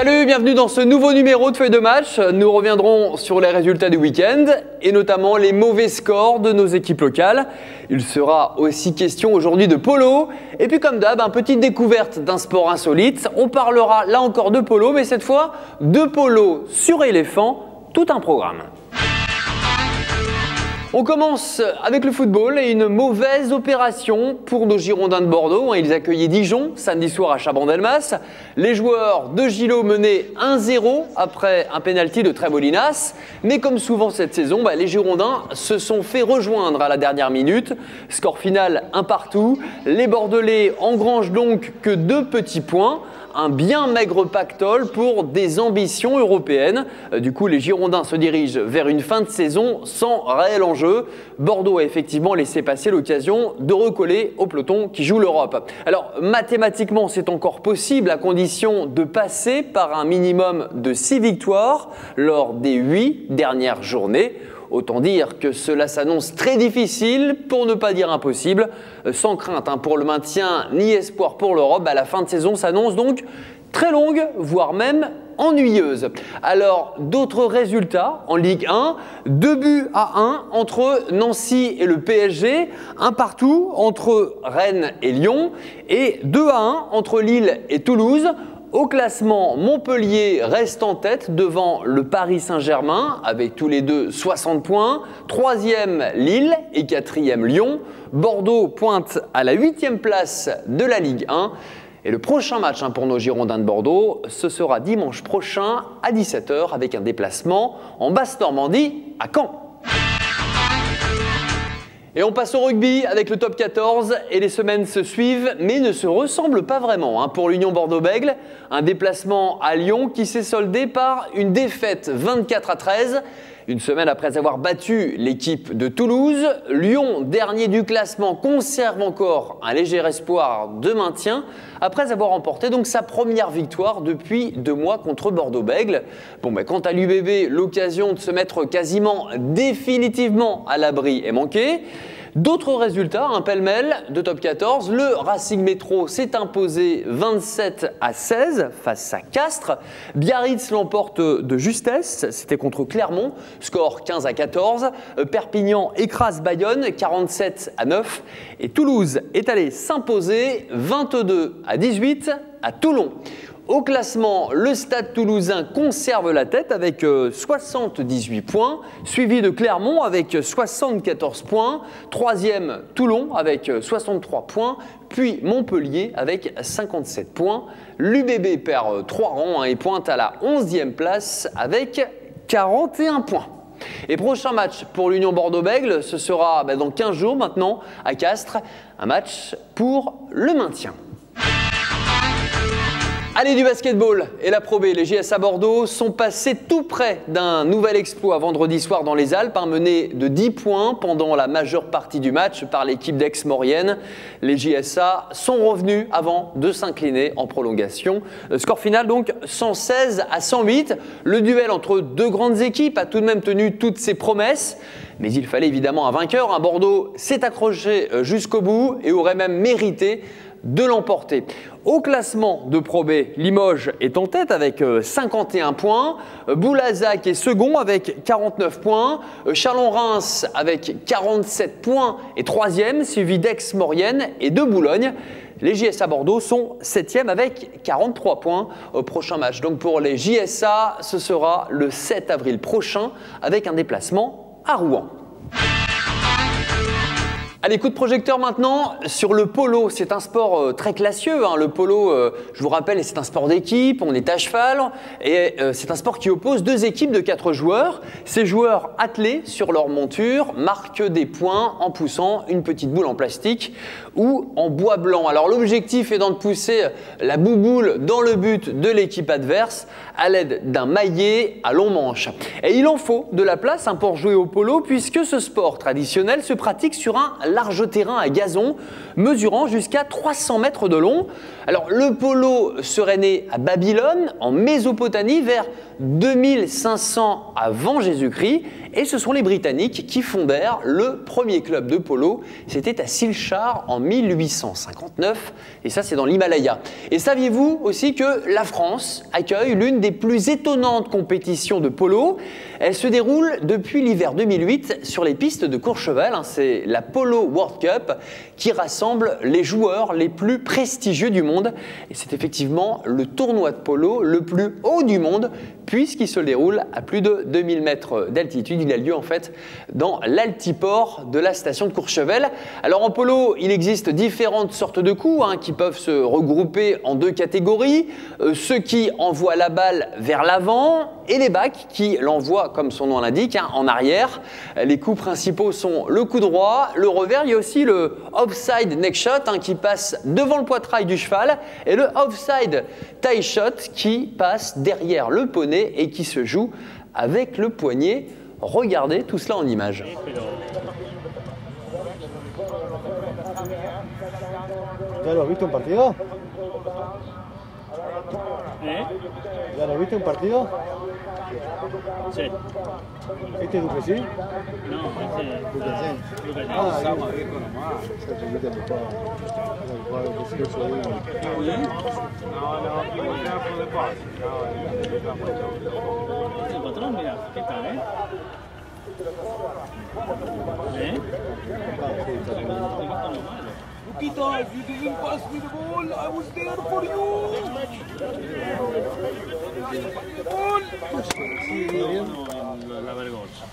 Salut, bienvenue dans ce nouveau numéro de Feuille de match. Nous reviendrons sur les résultats du week-end et notamment les mauvais scores de nos équipes locales. Il sera aussi question aujourd'hui de polo. Et puis comme d'hab, une petite découverte d'un sport insolite. On parlera là encore de polo, mais cette fois de polo sur éléphant, tout un programme. On commence avec le football et une mauvaise opération pour nos Girondins de Bordeaux. Ils accueillaient Dijon samedi soir à Chaban-Delmas. Les joueurs de Gilo menaient 1-0 après un pénalty de Tremolinas. Mais comme souvent cette saison, les Girondins se sont fait rejoindre à la dernière minute. Score final 1 partout. Les Bordelais engrangent donc que 2 petits points. Un bien maigre pactole pour des ambitions européennes. Du coup, les Girondins se dirigent vers une fin de saison sans réel enjeu. Bordeaux a effectivement laissé passer l'occasion de recoller au peloton qui joue l'Europe. Alors, mathématiquement, c'est encore possible à condition de passer par un minimum de 6 victoires lors des 8 dernières journées. Autant dire que cela s'annonce très difficile, pour ne pas dire impossible. Sans crainte pour le maintien ni espoir pour l'Europe, la fin de saison s'annonce donc très longue, voire même ennuyeuse. Alors, d'autres résultats en Ligue 1, 2 buts à 1 entre Nancy et le PSG, 1 partout entre Rennes et Lyon et 2 à 1 entre Lille et Toulouse. Au classement, Montpellier reste en tête devant le Paris Saint-Germain avec tous les deux 60 points. 3e Lille et 4e Lyon. Bordeaux pointe à la 8e place de la Ligue 1. Et le prochain match pour nos Girondins de Bordeaux, ce sera dimanche prochain à 17 h avec un déplacement en Basse-Normandie à Caen. Et on passe au rugby avec le top 14 et les semaines se suivent mais ne se ressemblent pas vraiment. Pour l'Union Bordeaux-Bègles, un déplacement à Lyon qui s'est soldé par une défaite 24-13. Une semaine après avoir battu l'équipe de Toulouse, Lyon, dernier du classement, conserve encore un léger espoir de maintien après avoir remporté donc sa première victoire depuis 2 mois contre Bordeaux-Bègles. Quant à l'UBB, l'occasion de se mettre quasiment définitivement à l'abri est manquée. D'autres résultats, un pêle-mêle de top 14. Le Racing Métro s'est imposé 27-16 face à Castres. Biarritz l'emporte de justesse, c'était contre Clermont, score 15-14. Perpignan écrase Bayonne 47-9. Et Toulouse est allé s'imposer 22-18 à Toulon. Au classement, le Stade Toulousain conserve la tête avec 78 points, suivi de Clermont avec 74 points, 3e Toulon avec 63 points, puis Montpellier avec 57 points. L'UBB perd 3 rangs et pointe à la 11e place avec 41 points. Et prochain match pour l'Union Bordeaux-Bègles, ce sera dans 15 jours maintenant à Castres, un match pour le maintien. Allez, du basketball et la Pro B, les JSA Bordeaux sont passés tout près d'un nouvel exploit vendredi soir dans les Alpes, menés de 10 points pendant la majeure partie du match par l'équipe d'Aix-Maurienne. Les JSA sont revenus avant de s'incliner en prolongation. Le score final donc 116-108. Le duel entre 2 grandes équipes a tout de même tenu toutes ses promesses. Mais il fallait évidemment un vainqueur. Bordeaux s'est accroché jusqu'au bout et aurait même mérité de l'emporter. Au classement de Pro B, Limoges est en tête avec 51 points. Boulazac est second avec 49 points. Chalon-Reims avec 47 points et 3e, suivi d'Aix-Maurienne et de Boulogne. Les JSA Bordeaux sont 7e avec 43 points. Au prochain match donc pour les JSA, ce sera le 7 avril prochain avec un déplacement à Rouen. Allez, coup de projecteur maintenant sur le polo. C'est un sport très classieux. Le polo, je vous rappelle, c'est un sport d'équipe, on est à cheval. Et c'est un sport qui oppose 2 équipes de 4 joueurs. Ces joueurs attelés sur leur monture marquent des points en poussant une petite boule en plastique ou en bois blanc. Alors l'objectif est de pousser la bouboule dans le but de l'équipe adverse à l'aide d'un maillet à long manche. Et il en faut de la place pour jouer au polo puisque ce sport traditionnel se pratique sur un large terrain à gazon mesurant jusqu'à 300 mètres de long. Alors le polo serait né à Babylone en Mésopotamie vers 2500 avant Jésus-Christ Et ce sont les Britanniques qui fondèrent le premier club de polo. C'était à Silchar en 1859 et ça c'est dans l'Himalaya. Et saviez-vous aussi que la France accueille l'une des plus étonnantes compétitions de polo? Elle se déroule depuis l'hiver 2008 sur les pistes de Courchevel. C'est la Polo World Cup qui rassemble les joueurs les plus prestigieux du monde. Et c'est effectivement le tournoi de polo le plus haut du monde puisqu'il se déroule à plus de 2000 mètres d'altitude. Il a lieu en fait dans l'altiport de la station de Courchevel. Alors en polo, il existe différentes sortes de coups qui peuvent se regrouper en deux catégories. Ceux qui envoient la balle vers l'avant et les backs qui l'envoient, comme son nom l'indique, en arrière. Les coups principaux sont le coup droit, le revers. Il y a aussi le offside neck shot qui passe devant le poitrail du cheval et le offside tie shot qui passe derrière le poney et qui se joue avec le poignet. Regardez tout cela en images. ¿Ya lo has visto un partido? ¿Ya lo has visto un partido? Sí. ¿Este es Duquesí? No, Duquesí. Ah, estamos viejo nomás. el patrón, mira, ¿qué tal, Nikita, if you didn't pass me the ball, I was there for you. La vergüenza.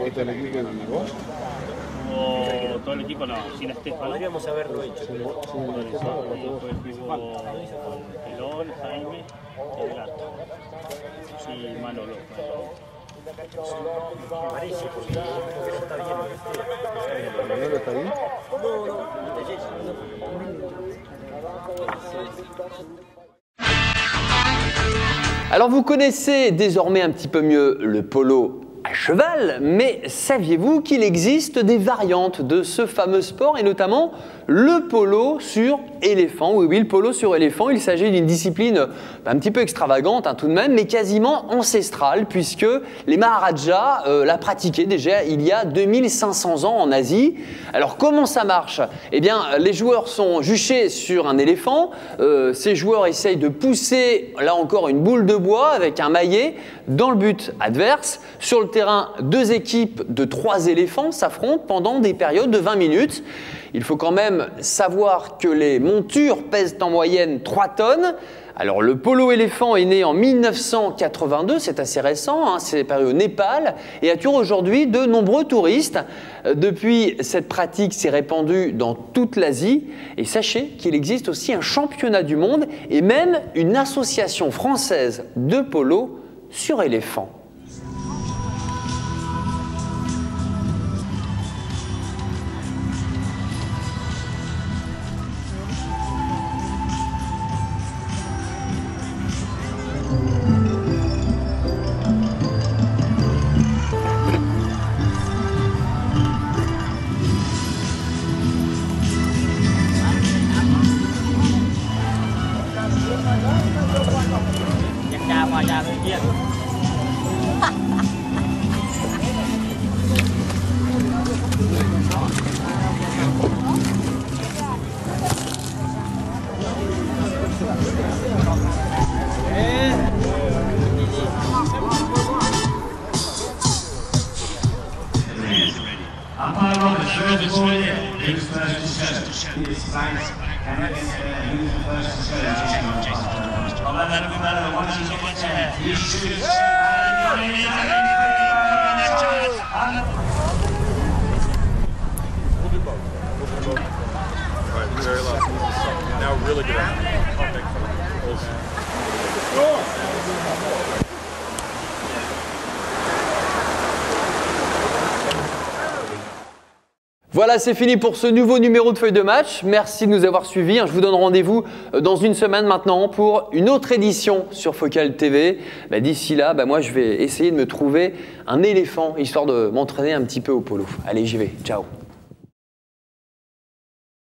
¿Este es el equipo de vos? O todo el equipo no, sin Estefano. Podríamos haberlo hecho. Después jugó Pelón, Jaime, el Gato. Sí, Manolo. Me parece, porque no está bien. ¿Manolo está ahí? Alors vous connaissez désormais un petit peu mieux le polo à cheval, mais saviez-vous qu'il existe des variantes de ce fameux sport et notamment le polo sur éléphant? Oui, le polo sur éléphant, il s'agit d'une discipline un petit peu extravagante tout de même, mais quasiment ancestrale puisque les Maharajas la pratiquaient déjà il y a 2500 ans en Asie. Alors comment ça marche? Eh bien, les joueurs sont juchés sur un éléphant, ces joueurs essayent de pousser là encore une boule de bois avec un maillet dans le but adverse. Sur le terrain, deux équipes de 3 éléphants s'affrontent pendant des périodes de 20 minutes. Il faut quand même savoir que les montures pèsent en moyenne 3 tonnes. Alors le polo éléphant est né en 1982, c'est assez récent, c'est paru au Népal et attire aujourd'hui de nombreux touristes. Depuis, cette pratique s'est répandue dans toute l'Asie et sachez qu'il existe aussi un championnat du monde et même une association française de polo sur éléphant. Voilà, c'est fini pour ce nouveau numéro de Feuille de match. Merci de nous avoir suivis. Je vous donne rendez-vous dans une semaine maintenant pour une autre édition sur Focal TV. D'ici là, moi je vais essayer de me trouver un éléphant histoire de m'entraîner un petit peu au polo. Allez, j'y vais. Ciao.